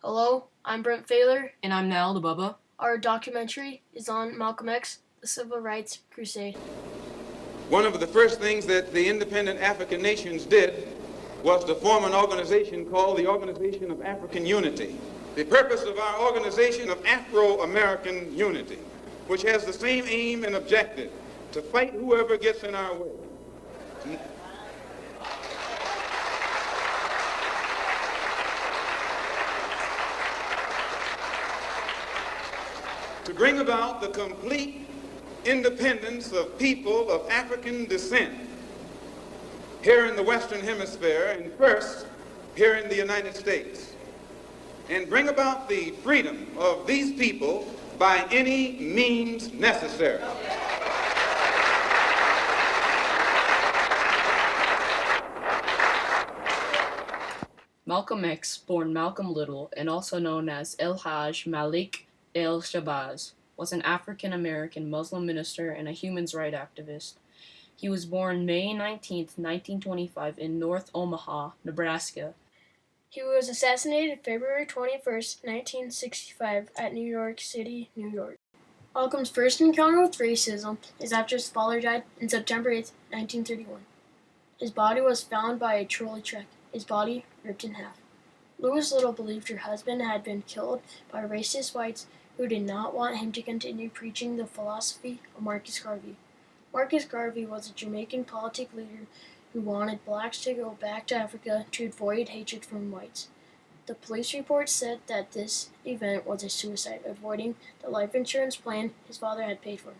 Hello, I'm Brent Failer. And I'm Nile the Bubba. Our documentary is on Malcolm X, the Civil Rights Crusade. One of the first things that the independent African nations did was to form an organization called the Organization of African Unity. The purpose of our organization of Afro-American Unity, which has the same aim and objective, to fight whoever gets in our way. To bring about the complete independence of people of African descent here in the Western Hemisphere, and first here in the United States, and bring about the freedom of these people by any means necessary. Malcolm X, born Malcolm Little and also known as El Haj Malik El Shabazz, was an African-American Muslim minister and a human rights activist. He was born May 19, 1925 in North Omaha, Nebraska. He was assassinated February 21st, 1965 at New York City, New York. Malcolm's first encounter with racism is after his father died on September 8, 1931. His body was found by a trolley truck, his body ripped in half. Louise Little believed her husband had been killed by racist whites who did not want him to continue preaching the philosophy of Marcus Garvey. Marcus Garvey was a Jamaican political leader who wanted blacks to go back to Africa to avoid hatred from whites. The police report said that this event was a suicide, avoiding the life insurance plan his father had paid for.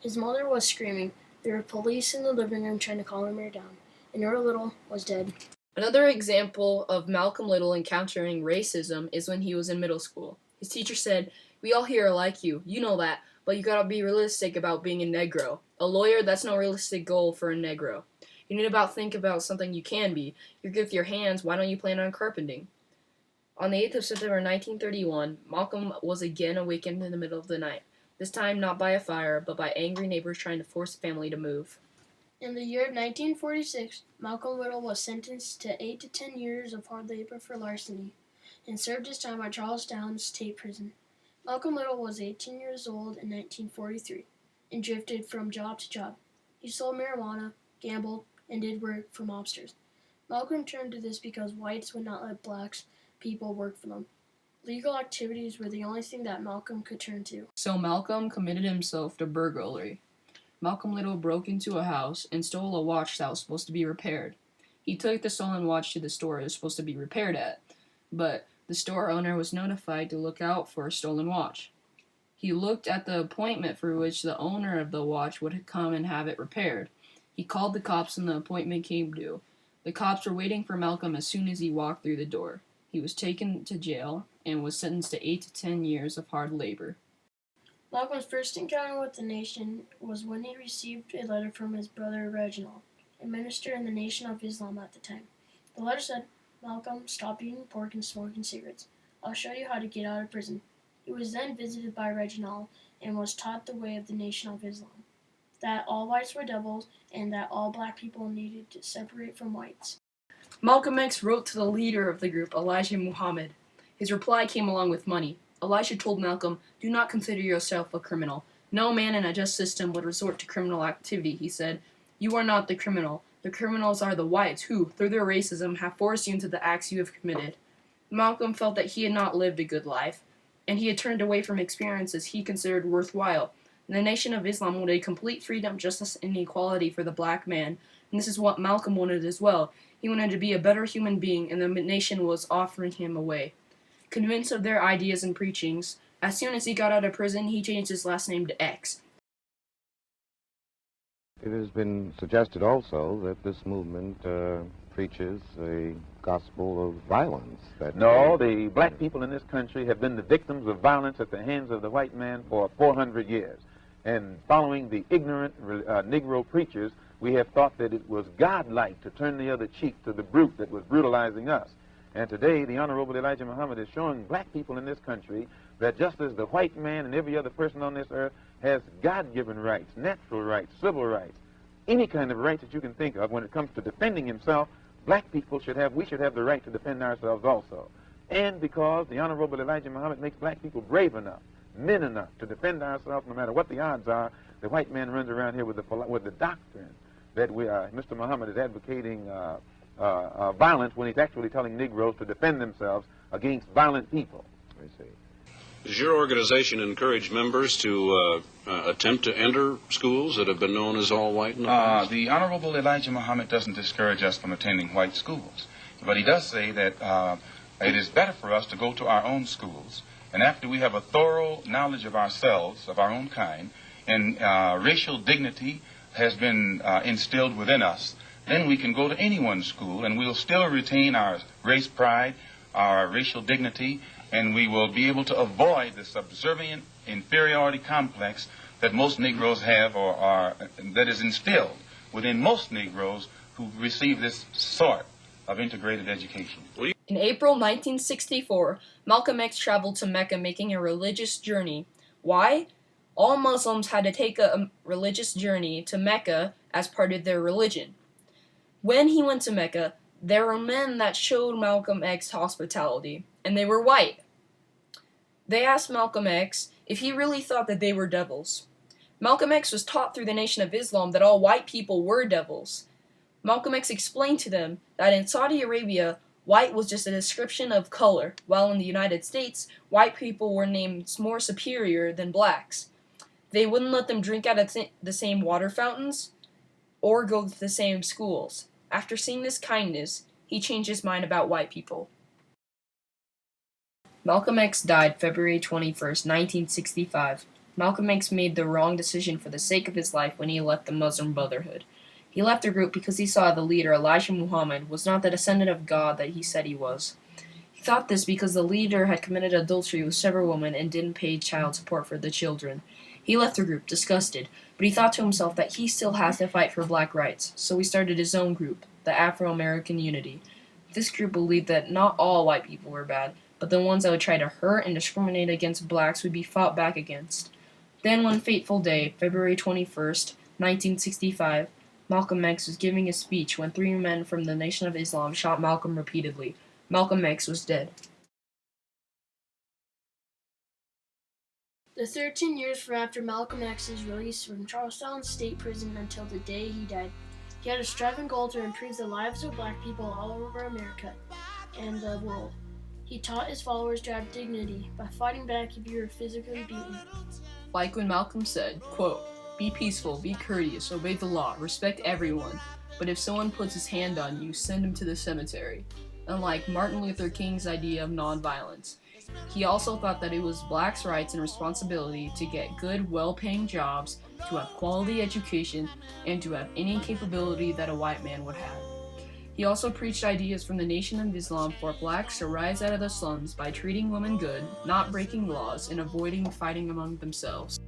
His mother was screaming. There were police in the living room trying to calm her down, and her Little was dead. Another example of Malcolm Little encountering racism is when he was in middle school. His teacher said, "We all here are like you know that, but you gotta be realistic about being a Negro. A lawyer, that's no realistic goal for a Negro. You need to think about something you can be. You're good with your hands, why don't you plan on carpenting?" On the 8th of September 1931, Malcolm was again awakened in the middle of the night, this time not by a fire, but by angry neighbors trying to force the family to move. In the year of 1946, Malcolm Little was sentenced to 8 to 10 years of hard labor for larceny and served his time at Charlestown State Prison. Malcolm Little was 18 years old in 1943 and drifted from job to job. He sold marijuana, gambled, and did work for mobsters. Malcolm turned to this because whites would not let blacks people work for them. Legal activities were the only thing that Malcolm could turn to. So Malcolm committed himself to burglary. Malcolm Little broke into a house and stole a watch that was supposed to be repaired. He took the stolen watch to the store it was supposed to be repaired at, but the store owner was notified to look out for a stolen watch. He looked at the appointment for which the owner of the watch would come and have it repaired. He called the cops and the appointment came due. The cops were waiting for Malcolm as soon as he walked through the door. He was taken to jail and was sentenced to 8 to 10 years of hard labor. Malcolm's first encounter with the nation was when he received a letter from his brother Reginald, a minister in the Nation of Islam at the time. The letter said, "Malcolm, stop eating pork and smoking cigarettes. I'll show you how to get out of prison." He was then visited by Reginald and was taught the way of the Nation of Islam, that all whites were devils and that all black people needed to separate from whites. Malcolm X wrote to the leader of the group, Elijah Muhammad. His reply came along with money. Elijah told Malcolm, "Do not consider yourself a criminal. No man in a just system would resort to criminal activity," he said. "You are not the criminal. The criminals are the whites who, through their racism, have forced you into the acts you have committed." Malcolm felt that he had not lived a good life, and he had turned away from experiences he considered worthwhile. The Nation of Islam wanted complete freedom, justice, and equality for the black man, and this is what Malcolm wanted as well. He wanted to be a better human being, and the nation was offering him a way. Convinced of their ideas and preachings, as soon as he got out of prison, he changed his last name to X. It has been suggested also that this movement preaches a gospel of violence. No, the black people in this country have been the victims of violence at the hands of the white man for 400 years. And following the ignorant Negro preachers, we have thought that it was godlike to turn the other cheek to the brute that was brutalizing us. And today, the Honorable Elijah Muhammad is showing black people in this country that just as the white man and every other person on this earth has God-given rights, natural rights, civil rights, any kind of rights that you can think of when it comes to defending himself, black people should have, we should have the right to defend ourselves also. and because the Honorable Elijah Muhammad makes black people brave enough, men enough to defend ourselves no matter what the odds are. The white man runs around here with the doctrine that Mr. Muhammad is advocating violence when he's actually telling Negroes to defend themselves against violent people. I see. Does your organization encourage members to attempt to enter schools that have been known as all white in the past? The Honorable Elijah Muhammad doesn't discourage us from attending white schools, but he does say that it is better for us to go to our own schools, and after we have a thorough knowledge of ourselves, of our own kind, and racial dignity has been instilled within us, then we can go to anyone's school and we'll still retain our race pride, our racial dignity, and we will be able to avoid the subservient inferiority complex that most Negroes have or that is instilled within most Negroes who receive this sort of integrated education. In April 1964, Malcolm X traveled to Mecca making a religious journey. Why? All Muslims had to take a religious journey to Mecca as part of their religion. When he went to Mecca, there were men that showed Malcolm X hospitality, and they were white. They asked Malcolm X if he really thought that they were devils. Malcolm X was taught through the Nation of Islam that all white people were devils. Malcolm X explained to them that in Saudi Arabia, white was just a description of color, while in the United States, white people were named more superior than blacks. They wouldn't let them drink out of the same water fountains or go to the same schools. After seeing this kindness, he changed his mind about white people. Malcolm X died February 21st, 1965. Malcolm X made the wrong decision for the sake of his life when he left the Muslim Brotherhood. He left the group because he saw the leader, Elijah Muhammad, was not the descendant of God that he said he was. He thought this because the leader had committed adultery with several women and didn't pay child support for the children. He left the group, disgusted, but he thought to himself that he still has to fight for black rights, so he started his own group, the Afro-American Unity. This group believed that not all white people were bad, but the ones that would try to hurt and discriminate against blacks would be fought back against. Then one fateful day, February 21st, 1965, Malcolm X was giving a speech when 3 men from the Nation of Islam shot Malcolm repeatedly. Malcolm X was dead. The 13 years from after Malcolm X's release from Charlestown State Prison until the day he died, he had a striving goal to improve the lives of black people all over America and the world. He taught his followers to have dignity by fighting back if you were physically beaten. Like when Malcolm said, quote, "Be peaceful, be courteous, obey the law, respect everyone, but if someone puts his hand on you, send him to the cemetery." Unlike Martin Luther King's idea of nonviolence, he also thought that it was blacks' rights and responsibility to get good, well-paying jobs, to have quality education, and to have any capability that a white man would have. He also preached ideas from the Nation of Islam for blacks to rise out of the slums by treating women good, not breaking laws, and avoiding fighting among themselves.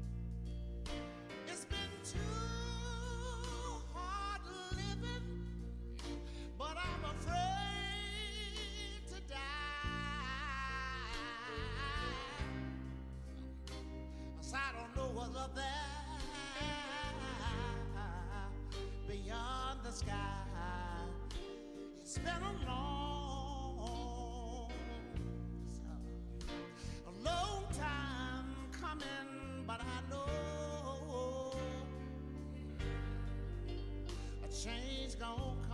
Beyond the sky, it's been a long time coming, but I know a change gonna come.